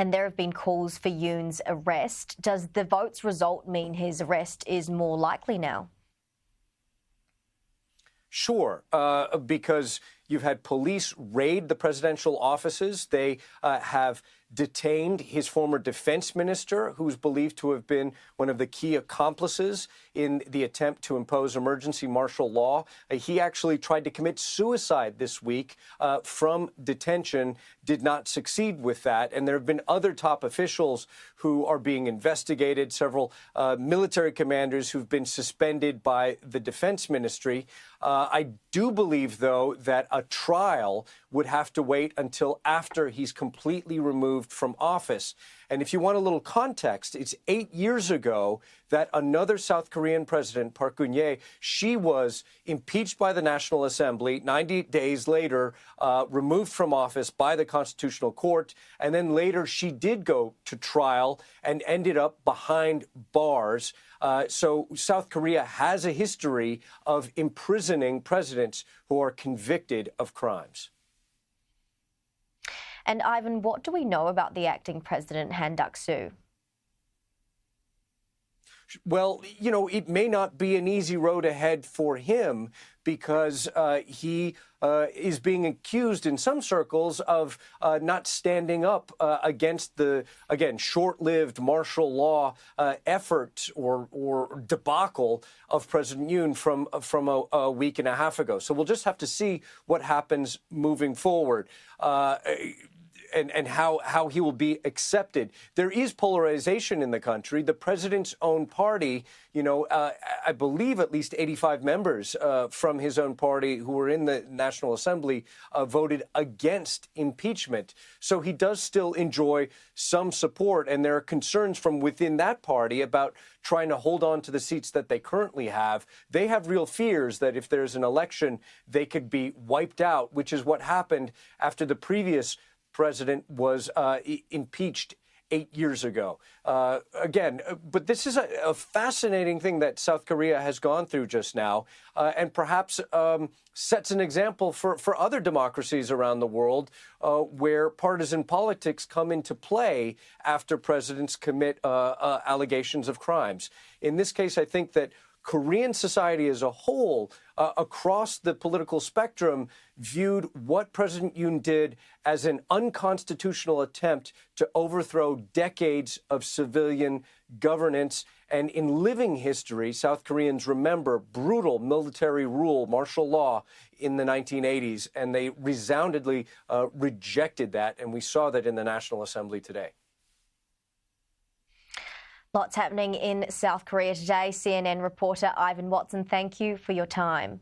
And there have been calls for Yoon's arrest. Does the vote's result mean his arrest is more likely now? Sure, because you've had police raid the presidential offices. They have detained his former defense minister, who's believed to have been one of the key accomplices in the attempt to impose emergency martial law. He actually tried to commit suicide this week from detention, did not succeed with that. And there have been other top officials who are being investigated, several military commanders who've been suspended by the defense ministry. I do believe, though, that a trial would have to wait until after he's completely removed from office. And if you want a little context, it's 8 years ago that another South Korean president, Park Geun-hye, she was impeached by the National Assembly, 90 days later, removed from office by the Constitutional Court. And then later she did go to trial and ended up behind bars. So South Korea has a history of imprisoning presidents who are convicted of crimes. And Ivan, what do we know about the acting president, Han Duck-soo? Well, you know, it may not be an easy road ahead for him because he is being accused in some circles of not standing up against the, again, short-lived martial law effort or debacle of President Yoon from a week and a half ago. So we'll just have to see what happens moving forward. And how he will be accepted. There is polarization in the country. The president's own party, you know, I believe at least 85 members from his own party who were in the National Assembly voted against impeachment. So he does still enjoy some support. And there are concerns from within that party about trying to hold on to the seats that they currently have. They have real fears that if there's an election, they could be wiped out, which is what happened after the previous president was impeached 8 years ago. Again, but this is a fascinating thing that South Korea has gone through just now, and perhaps sets an example for other democracies around the world where partisan politics come into play after presidents commit allegations of crimes. In this case, I think that Korean society as a whole, across the political spectrum, viewed what President Yoon did as an unconstitutional attempt to overthrow decades of civilian governance. And in living history, South Koreans remember brutal military rule, martial law in the 1980s, and they resoundingly rejected that. And we saw that in the National Assembly today. Lots happening in South Korea today. CNN reporter Ivan Watson, thank you for your time.